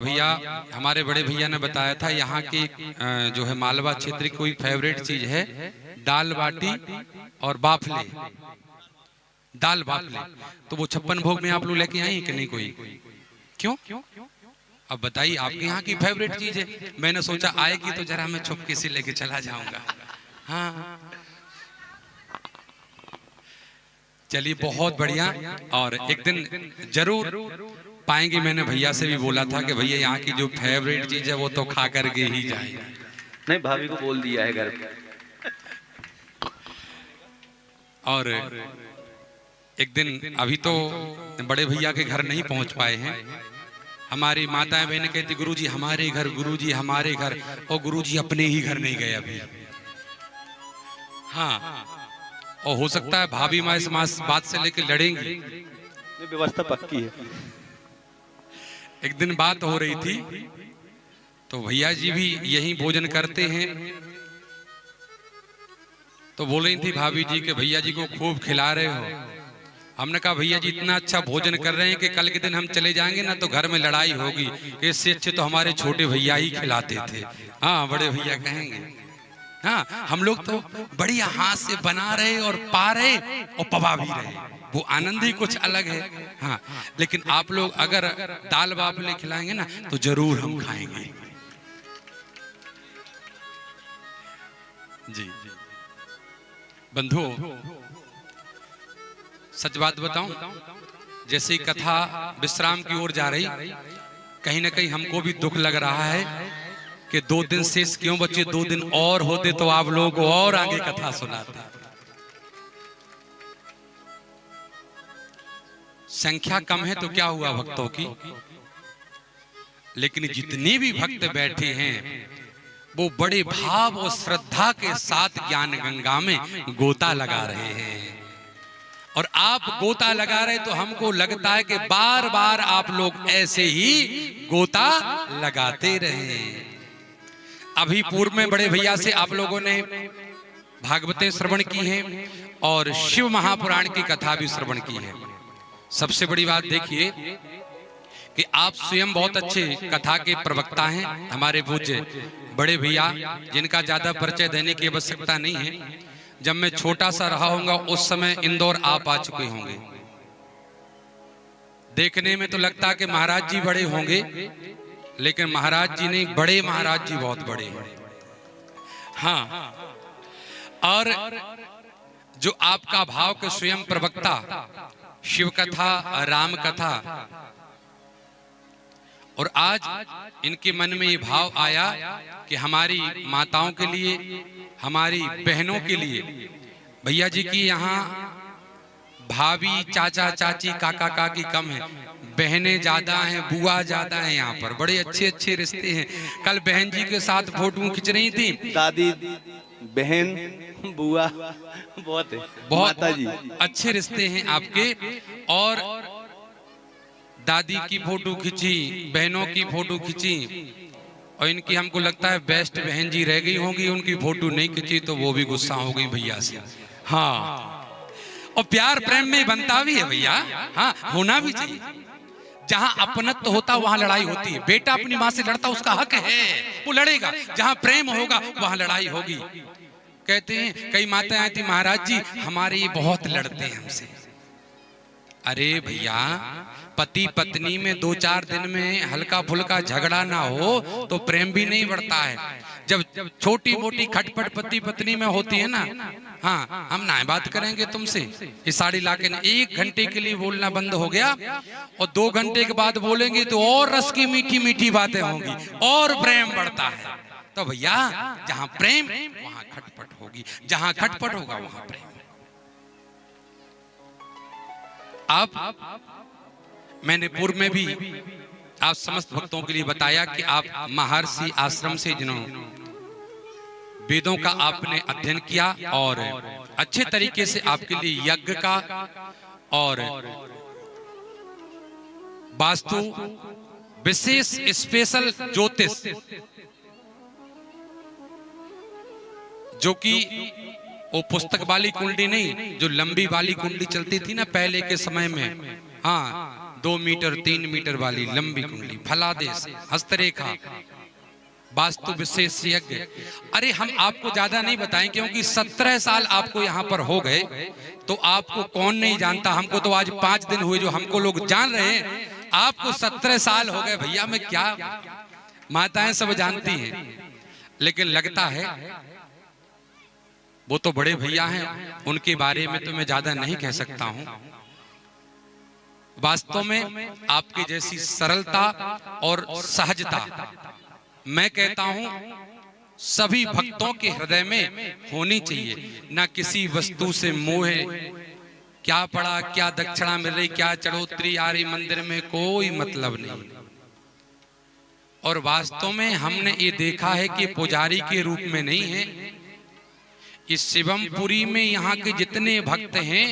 भैया हमारे बड़े भैया ने बताया था यहाँ की जो है मालवा क्षेत्र की कोई फेवरेट चीज है दाल बाटी और बाफले। दाल बाफले तो वो 56 भोग में आप लोग लेके आए कि नहीं कोई? क्यों? अब बताइए, आपके यहाँ की फेवरेट चीज है। मैंने सोचा आएगी तो जरा मैं छुपके से लेके चला जाऊंगा। हाँ चलिए बहुत बढ़िया। और एक दिन जरूर पाएंगे। मैंने भैया से भी बोला था कि भैया यहाँ की जो फेवरेट चीज है वो तो खा करके ही जाएंगे। नहीं, भाभी को बोल दिया है घर पे। और एक दिन अभी तो बड़े भैया के घर नहीं पहुंच पाए हैं। हमारी माताएं बहनें कहती गुरुजी हमारे घर, गुरुजी हमारे घर, और गुरुजी अपने ही घर नहीं गए अभी। हाँ, और हो सकता है भाभी माँ इस बात से लेकर लड़ेंगी। व्यवस्था पक्की है। एक दिन बात हो रही थी तो भैया जी भी यही भोजन करते हैं, तो बोल रही थी भाभी जी के भैया जी को खूब खिला रहे हो। हमने कहा भैया जी इतना अच्छा भोजन कर रहे हैं कि कल के दिन हम चले जाएंगे ना तो घर में लड़ाई होगी, इससे अच्छे तो हमारे छोटे भैया ही खिलाते थे। हाँ, बड़े भैया कहेंगे हाँ हम लोग तो बढ़िया हाथ से बना रहे और पा रहे और पवा भी रहे, वो आनंद ही कुछ अलग है। हाँ, लेकिन आप लोग अगर दाल बाफले खिलाएंगे ना तो जरूर हम खाएंगे जी। बंधुओं, सच बात बताऊं, जैसे ही कथा विश्राम की ओर जा रही, कहीं ना कहीं हमको भी दुख लग रहा है कि 2 दिन शेष क्यों बचे। 2 दिन और होते तो आप लोगों को और आगे कथा सुनाते। संख्या कम है तो क्या हुआ भक्तों की, लेकिन जितने भी भक्त बैठे हैं वो बड़े भाव और श्रद्धा के साथ ज्ञान गंगा में गोता लगा रहे हैं। और आप गोता लगा रहे तो हमको लगता है कि बार बार आप लोग ऐसे ही गोता लगाते रहें। अभी पूर्व में बड़े भैया से आप लोगों ने भागवतें श्रवण की हैं और शिव महापुराण की कथा भी श्रवण की है। सबसे बड़ी बात देखिए कि आप स्वयं बहुत अच्छे कथा के प्रवक्ता हैं। हमारे पूज्य बड़े भैया, जिनका ज्यादा परिचय देने की आवश्यकता नहीं है, जब मैं छोटा सा रहा होऊंगा उस समय इंदौर आप आ चुके होंगे। देखने में तो लगता है कि महाराज जी बड़े होंगे, लेकिन महाराज जी नहीं, बड़े महाराज जी बहुत बड़े हैं। हाँ, और जो आपका भाव के स्वयं प्रवक्ता, शिव कथा, राम कथा, और आज इनके मन में ये भाव आया कि हमारी माताओं के लिए, हमारी बहनों के लिए, भैया जी की यहाँ भाभी चाचा चाची काका काकी कम है, बहनें ज्यादा हैं, बुआ ज्यादा हैं। यहाँ पर बड़े अच्छे अच्छे रिश्ते हैं। कल बहन जी के साथ फोटो खिंच रही थी, दादी बहन बुआ बहुत है, बहुत माता जी अच्छे रिश्ते हैं आपके। और दादी की फोटो खिंची, बहनों की फोटो खिंची, और इनकी हमको लगता है बेस्ट बहन जी रह गई होंगी, उनकी फोटो नहीं खिंची तो वो भी गुस्सा हो गई भैया से। हाँ, और प्यार प्रेम में बनता भी है भैया। हाँ, होना भी चाहिए। जहां अपनत्व होता वहां लड़ाई होती है। बेटा अपनी माँ से लड़ता, उसका हक है, वो लड़ेगा। जहां प्रेम होगा वहां लड़ाई होगी। कहते हैं कई माताएं आई थी, महाराज जी हमारे ये बहुत लड़ते हैं हमसे। अरे भैया, पति पत्नी में 2-4 दिन में हल्का फुल्का झगड़ा ना हो तो प्रेम भी नहीं बढ़ता है। जब छोटी मोटी खटपट पति पत्नी में होती है ना, हाँ हम ना बात करेंगे तुमसे, ये साड़ी लाके 1 घंटे के लिए बोलना बंद हो गया, और 2 घंटे के बाद बोलेंगे तो और रस की मीठी मीठी बातें होंगी और प्रेम बढ़ता है। तो भैया जहां प्रेम वहां खटपट होगी, जहां खटपट होगा वहां प्रेम। आप मैंने पूर्व में भी आप समस्त भक्तों के लिए बताया कि आप महर्षि आश्रम से जिन्होंने वेदों का आपने अध्ययन किया और अच्छे तरीके से आपके लिए यज्ञ का और वास्तु विशेष स्पेशल ज्योतिष, जो कि वो पुस्तक वाली कुंडली नहीं, जो लंबी वाली कुंडली चलती थी ना पहले के समय में, हाँ 2 मीटर 3 मीटर वाली लंबी कुंडली, फलादेश, हस्तरेखा, वास्तु विशेषज्ञ। अरे हम आपको ज्यादा नहीं बताएं क्योंकि 17 साल आपको यहाँ पर हो गए, तो आपको कौन नहीं जानता। हमको तो आज 5 दिन हुए जो हमको लोग जान रहे हैं, आपको 17 साल हो गए भैया। मैं क्या, माताएं सब जानती हैं, लेकिन लगता है वो तो बड़े भैया हैं, उनके बारे में तो मैं ज्यादा नहीं कह सकता हूं। वास्तव में आपकी जैसी सरलता और सहजता मैं कहता हूं सभी भक्तों के हृदय में होनी चाहिए। ना किसी वस्तु से मोह, क्या पड़ा, क्या दक्षिणा मिल रही, क्या चढ़ोतरी आ रही, मंदिर में कोई मतलब नहीं। और वास्तव में हमने ये देखा है कि पुजारी के रूप में नहीं है, इस शिवमपुरी में यहाँ के जितने भक्त हैं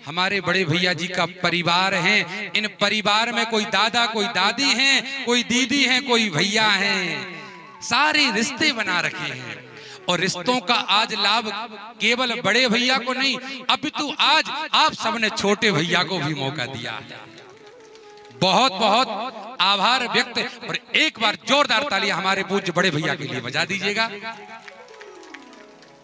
हमारे बड़े भैया जी का परिवार है। इन परिवार में कोई दादा, कोई दादी हैं, कोई दीदी हैं, कोई भैया हैं, सारे रिश्ते बना रखे हैं। और रिश्तों का आज लाभ केवल बड़े भैया को नहीं, अपितु आज आप सबने छोटे भैया को भी मौका दिया है। बहुत बहुत आभार व्यक्त। और एक बार जोरदार तालियां हमारे पूज्य बड़े भैया के लिए बजा दीजिएगा।